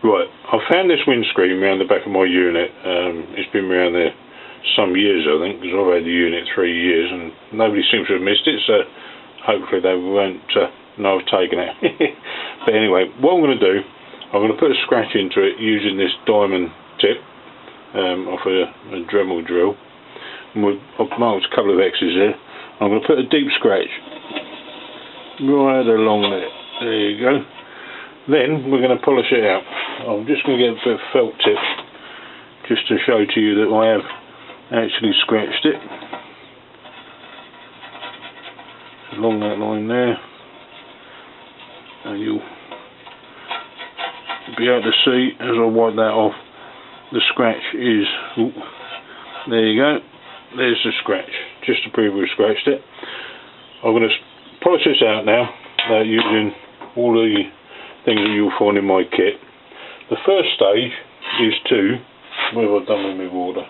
Right, I found this windscreen around the back of my unit. It's been around there some years, I think, because I've had the unit 3 years and nobody seems to have missed it, so hopefully they won't know I've taken it. But anyway, what I'm going to do, I'm going to put a scratch into it using this diamond tip off a Dremel drill. I've marked a couple of X's there. I'm going to put a deep scratch right along there. There you go. Then we're going to polish it out. I'm just going to get a bit of felt tip just to show to you that I have actually scratched it along that line there, and you'll be able to see as I wipe that off, the scratch is, ooh, there you go, there's the scratch, just to prove we've scratched it. I'm going to polish this out now using all the things that you'll find in my kit. The first stage is to, what have I done with my water?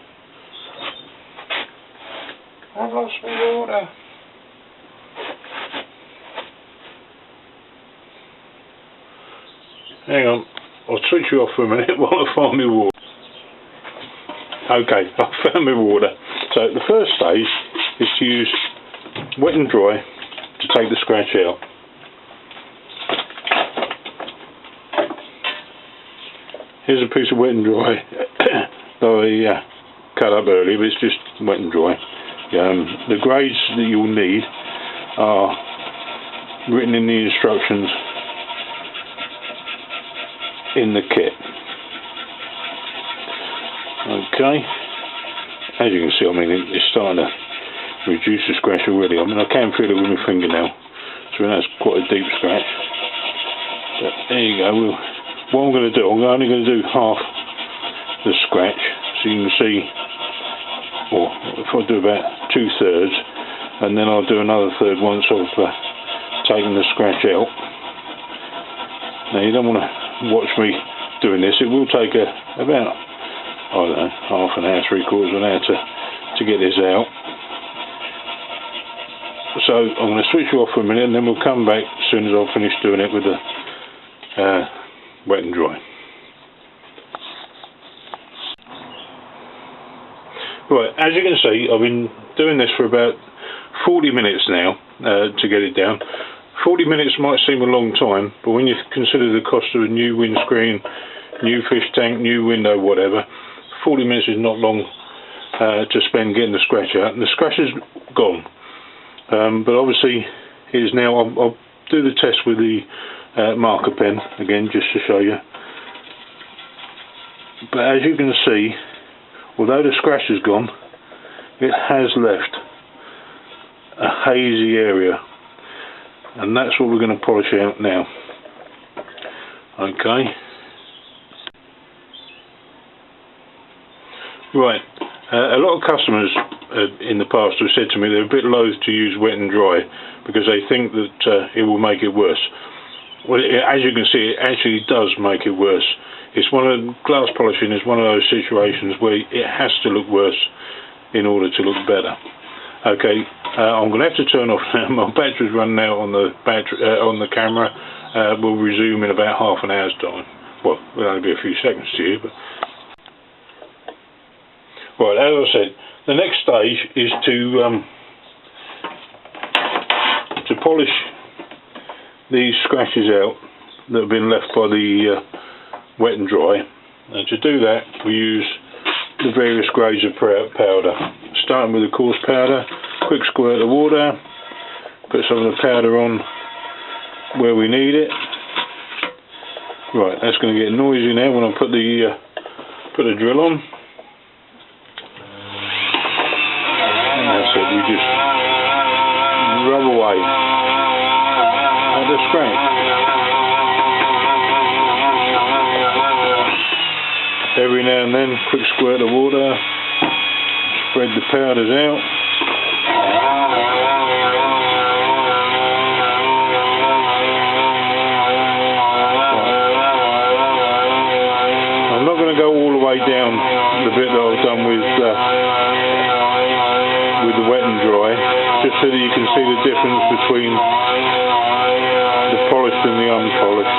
I've lost my water. Hang on, I'll switch you off for a minute while I find my water. Okay, I've found my water. So the first stage is to use wet and dry to take the scratch out. Here's a piece of wet and dry that I cut up earlier, but it's just wet and dry. The grades that you'll need are written in the instructions in the kit. Okay, as you can see, I mean, it's starting to reduce the scratch already. I mean, I can feel it with my fingernail, so that's quite a deep scratch. But there you go. What I'm going to do, I'm only going to do half the scratch, so you can see, or if I do about 2/3, and then I'll do another third once I've taken the scratch out. Now you don't want to watch me doing this. It will take about, I don't know, half an hour, 3/4 of an hour to get this out. So I'm going to switch you off for a minute, and then we'll come back as soon as I've finished doing it with the wet and dry. Right, as you can see, I've been doing this for about 40 minutes now to get it down. 40 minutes might seem a long time, but when you consider the cost of a new windscreen, new fish tank, new window, whatever, 40 minutes is not long to spend getting the scratch out, and the scratch is gone. But obviously, it is now. I'll do the test with the marker pen again, just to show you. But as you can see, although the scratch is gone, it has left a hazy area, and that's what we're going to polish out now. Okay. Right. A lot of customers in the past have said to me they're a bit loath to use wet and dry because they think that it will make it worse. Well, as you can see, it actually does make it worse. Glass polishing is one of those situations where it has to look worse in order to look better. Okay, I'm going to have to turn off now. My battery's running out on the camera. We'll resume in about half an hour's time. Well, it'll only be a few seconds to you, but right, as I said, the next stage is to polish these scratches out that have been left by the wet and dry, and to do that we use the various grades of powder, starting with the coarse powder. Quick squirt of water, put some of the powder on where we need it. Right, that's going to get noisy now when I put the drill on, and that's it. We just rub away at the scratch. Every now and then, quick squirt of water, spread the powders out. I'm not going to go all the way down the bit that I've done with the wet and dry, just so that you can see the difference between the polished and the unpolished.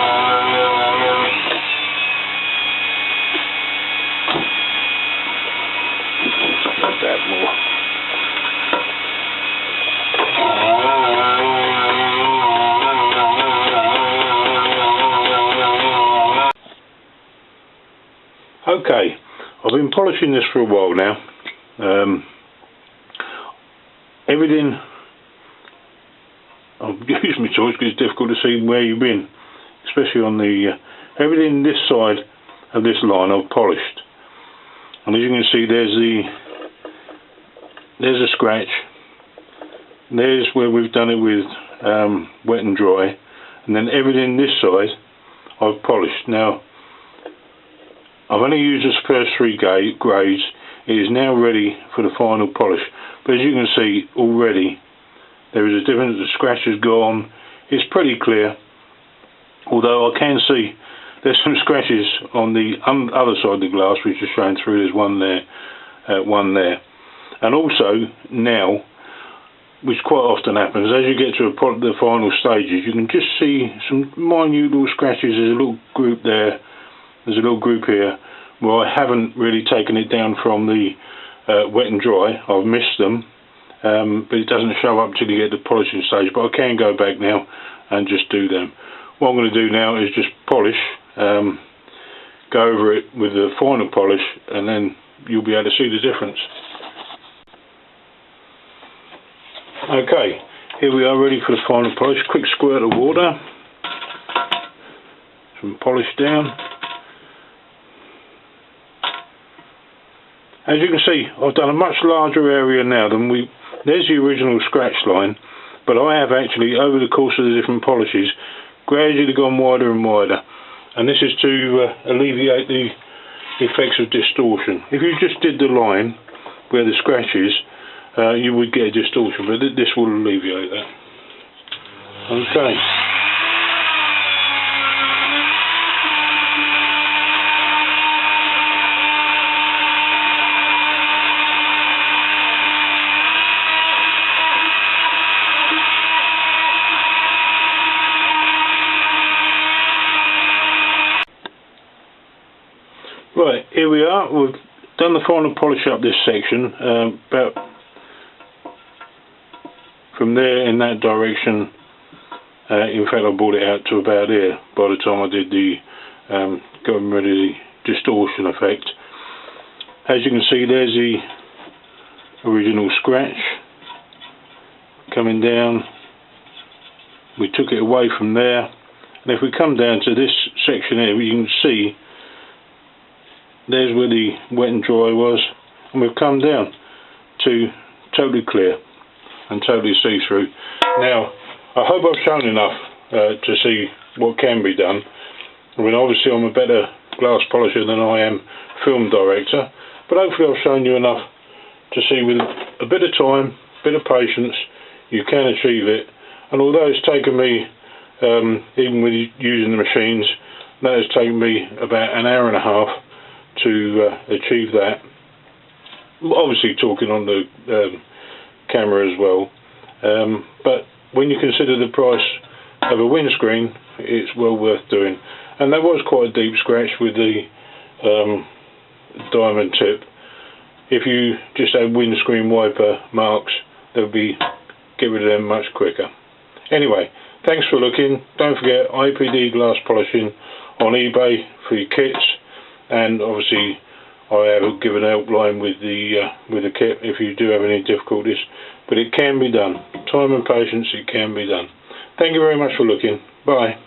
Okay, I've been polishing this for a while now. Everything, I've used my torch because it's difficult to see where you've been, especially on the everything this side of this line I've polished, and as you can see there's a scratch, there's where we've done it with wet and dry, and then everything this side I've polished. Now I've only used the first three grades. It is now ready for the final polish, but as you can see already there is a difference. The scratch is gone. It's pretty clear, although I can see there's some scratches on the other side of the glass which is showing through. There's one there, and also now, which quite often happens, as you get to the final stages, you can just see some minute little scratches. There's a little group there, there's a little group here where I haven't really taken it down from the wet and dry. I've missed them, but it doesn't show up till you get to the polishing stage, but I can go back now and just do them. What I'm going to do now is just polish, go over it with the final polish, and then you'll be able to see the difference. Okay, here we are ready for the final polish. Quick squirt of water, some polish down. As you can see, I've done a much larger area now than there's the original scratch line, but I have actually, over the course of the different polishes, gradually gone wider and wider, and this is to alleviate the effects of distortion. If you just did the line where the scratch is, you would get a distortion, but this will alleviate that. Okay. Right, here we are. We've done the final polish up this section, about from there in that direction. In fact, I brought it out to about here by the time I did the getting rid of the distortion effect. As you can see, there's the original scratch coming down. We took it away from there, and if we come down to this section here, you can see there's where the wet and dry was, and we've come down to totally clear and totally see-through. Now, I hope I've shown enough to see what can be done. I mean, obviously I'm a better glass polisher than I am film director, but hopefully I've shown you enough to see with a bit of time, a bit of patience, you can achieve it. And although it's taken me, even with using the machines, that has taken me about an hour and a half to achieve that. Obviously talking on the camera as well, but when you consider the price of a windscreen, it's well worth doing. And there was quite a deep scratch with the diamond tip. If you just had windscreen wiper marks, they'll be get rid of them much quicker. Anyway, thanks for looking. Don't forget IPD glass polishing on eBay for your kits, and obviously I have given a helpline with the kit if you do have any difficulties. But it can be done. Time and patience, it can be done. Thank you very much for looking. Bye.